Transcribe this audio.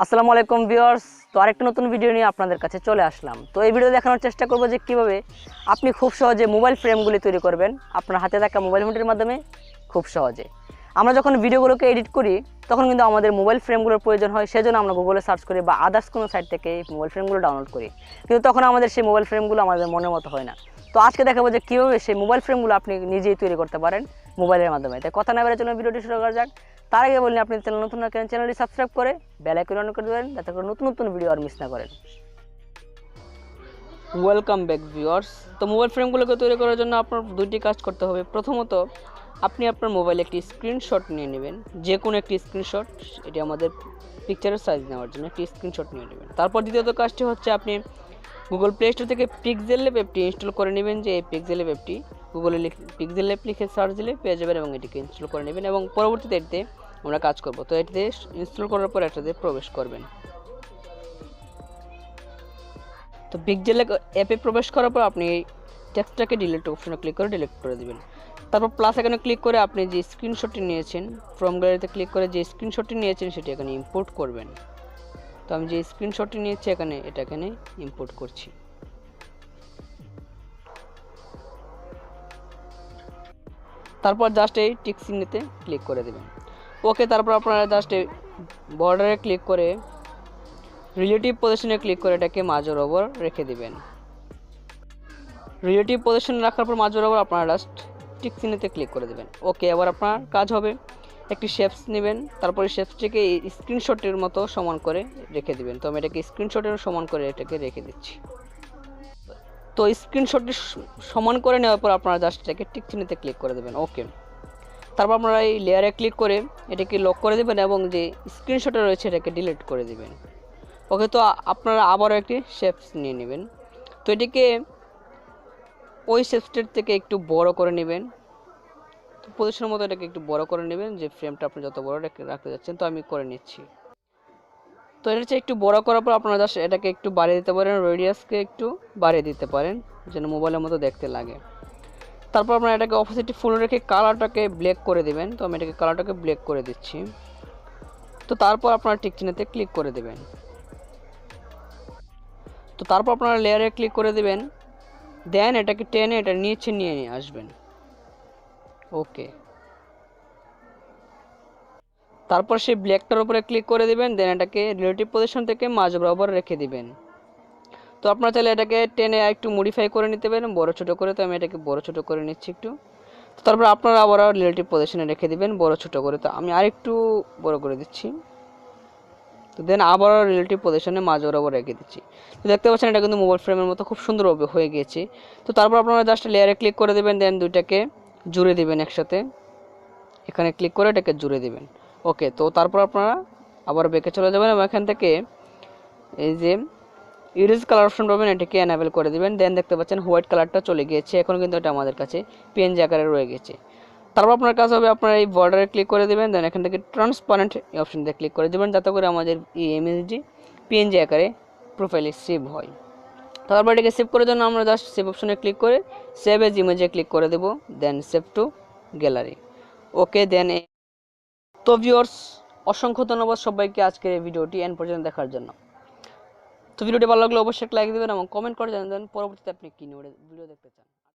আসসালামু আলাইকুম ভিউয়ার্স। তো আরেকটা নতুন ভিডিও নিয়ে আপনাদের কাছে চলে আসলাম। তো এই ভিডিও দেখানোর চেষ্টা করব যে কিভাবে আপনি খুব সহজে মোবাইল ফ্রেমগুলি তৈরি করবেন আপনার হাতে থাকা মোবাইল ফোনটির মাধ্যমে খুব সহজে। আমরা যখন ভিডিওগুলোকে এডিট করি তখন কিন্তু আমাদের মোবাইল ফ্রেমগুলোর প্রয়োজন হয়, সেজন্য আমরা গুগলে সার্চ করি বা আদার্স কোনো সাইট থেকে এই মোবাইল ফ্রেমগুলো ডাউনলোড করি, কিন্তু তখন আমাদের সেই মোবাইল ফ্রেমগুলো আমাদের মনের মতো হয় না। তো আজকে দেখাবো যে কীভাবে সেই মোবাইল ফ্রেমগুলো আপনি নিজেই তৈরি করতে পারেন মোবাইলের মাধ্যমে। তাই কথা না বেড়ে চলুন ভিডিওটি শুরু করা যাক। তার আগে বললেন আপনি চ্যানেল নতুন না কেন, চ্যানেলটি সাবস্ক্রাইব করে বেল আইকন অন করে দেবেন যাতে করে নতুন নতুন ভিডিও আর মিস না করেন। Welcome back viewers. তো মোবাইল ফ্রেমগুলোকে তৈরি করার জন্য আপনার দুইটি কাজ করতে হবে। প্রথমত আপনি আপনার মোবাইলে একটি স্ক্রিনশট নিয়ে নেবেন, যে কোনো একটি স্ক্রিনশট, এটি আমাদের পিকচারের সাইজ নেওয়ার জন্য একটি স্ক্রিনশট নিয়ে নেবেন। তারপর দ্বিতীয়ত কাজটি হচ্ছে আপনি গুগল প্লে স্টোর থেকে pixellab অ্যাপটি ইনস্টল করে নেবেন। যে এই pixellab অ্যাপটি গুগলে pixellab লিখে সার্চ দিলে পেয়ে যাবেন এবং এটিকে ইনস্টল করে নেবেন এবং পরবর্তীতে এটিতে আমরা কাজ করব। তো এটিতে ইনস্টল করার পর এটাতে প্রবেশ করবেন। তো pixellab অ্যাপে প্রবেশ করার পর আপনি টেক্সটটাকে ডিলিট অপশনে ক্লিক করে ডিলিট করে দেবেন। তারপর প্লাস এখানে ক্লিক করে আপনি যে স্ক্রিনশটটি নিয়েছেন ফ্রম গ্যালারিতে ক্লিক করে যে স্ক্রিনশটটি নিয়েছেন সেটি এখানে ইম্পোর্ট করবেন। তো আমি যে স্ক্রিনশটটি নিয়েছি এটা এখানে ইম্পোর্ট করছি। তারপর জাস্ট এই টিক চিহ্নতে ক্লিক করে দেবেন। ওকে, তারপর আপনারা জাস্ট এই বর্ডারে ক্লিক করে রিলেটিভ পজিশনে ক্লিক করে এটাকে মাঝ বরাবর রেখে দিবেন। রিলেটিভ পজিশনে রাখার পর মাঝ বরাবর আপনারা জাস্ট টিক চিহ্নতে ক্লিক করে দেবেন। ওকে, এবার আপনার কাজ হবে একটি শেপস নেবেন, তারপরে শেপসটিকে স্ক্রিনশটের মতো সমান করে রেখে দিবেন। তো আমি এটাকে স্ক্রিনশটের সমান করে এটাকে রেখে দিচ্ছি। তো স্ক্রিনশটটি সমান করে নেওয়ার পর আপনারা জাস্ট এটাকে টিক চিহ্নতে ক্লিক করে দেবেন। ওকে, তারপর আপনারা এই লেয়ারে ক্লিক করে এটাকে লক করে দেবেন এবং যে স্ক্রিনশটে রয়েছে এটাকে ডিলিট করে দেবেন। ওকে, তো আপনারা আবারও একটি শেপস নিয়ে নেবেন। তো এটিকে ওই শেপসটির থেকে একটু বড় করে নেবেন। তো পজিশনের মতো এটাকে একটু বড় করে নেবেন, যে ফ্রেমটা আপনি যত বড় রাখতে যাচ্ছেন। তো আমি করে নিচ্ছি। তো এটা হচ্ছে একটু বড় করার পর আপনারা জাস্ট এটাকে একটু বাড়িয়ে দিতে পারেন, রেডিয়াসকে একটু বাড়িয়ে দিতে পারেন যেন মোবাইলের মতো দেখতে লাগে। তারপর আপনারা এটাকে অপোজিট ফুল রেখে কালারটাকে ব্ল্যাক করে দেবেন। তো আমি এটাকে কালারটাকে ব্ল্যাক করে দিচ্ছি। তো তারপর আপনারা টিক চিহ্নতে ক্লিক করে দেবেন। তো তারপর আপনারা লেয়ারে ক্লিক করে দেবেন, দেন এটাকে টেনে এটা নিচে নিয়ে আসবেন। ওকে, তারপর সেই ব্ল্যাকটার উপরে ক্লিক করে দিবেন, দেন এটাকে রিলেটিভ পজিশন থেকে মাঝ বরাবর রেখে দিবেন। তো আপনারা চাইলে এটাকে টেনে একটু মডিফাই করে নিতে পারেন বড় ছোট করে। তো আমি এটাকে বড় ছোট করে নিচ্ছি একটু। তো তারপর আপনারা আবার রিলেটিভ পজিশনে রেখে দিবেন বড় ছোট করে। তো আমি আরেকটু বড় করে দিচ্ছি। তো দেন আবার রিলেটিভ পজিশনে মাঝ বরাবর রেখে দিচ্ছি। তো দেখতে পাচ্ছেন এটা কিন্তু মোবাইল ফ্রেমের মতো খুব সুন্দরভাবে হয়ে গিয়েছে। তো তারপর আপনারা জাস্ট লেয়ারে ক্লিক করে দেবেন, দেন দুইটাকে জুড়ে দিবেন একসাথে। এখানে ক্লিক করে এটাকে জুড়ে দিবেন। ওকে, তো তারপর আপনারা আবার ব্যাকে চলে যাবেন এবং এখান থেকে এই যে ইরেজ কালার অপশন পাবেন, এটাকে এনাবেল করে দিবেন। দেন দেখতে পাচ্ছেন হোয়াইট কালারটা চলে গিয়েছে, এখন কিন্তু এটা আমাদের কাছে পেনজি আকারে রয়ে গেছে। তারপর আপনার কাজ হবে আপনারা এই বর্ডারে ক্লিক করে দেবেন, দেন এখান থেকে ট্রান্সপারেন্ট অপশন দিয়ে ক্লিক করে দেবেন যাতে করে আমাদের এই ইমেজটি পিএনজি আকারে প্রোফাইলে সেভ হয়। তারপর এটাকে সেভ করার জন্য আমরা জাস্ট সেভ অপশনে ক্লিক করে সেভ এজ ইমেজে ক্লিক করে দেব, দেন সেভ টু গ্যালারি। ওকে, দেন তো ভিউয়ার্স, অসংখ্য ধন্যবাদ সবাইকে আজকের এই ভিডিওটি এন্ড পর্যন্ত দেখার জন্য। তো ভিডিওটি ভালো লাগলে অবশ্যই লাইক দেবেন এবং কমেন্ট করে জানাবেন পরবর্তীতে আপনি কি নিয়ে ভিডিও দেখতে চান।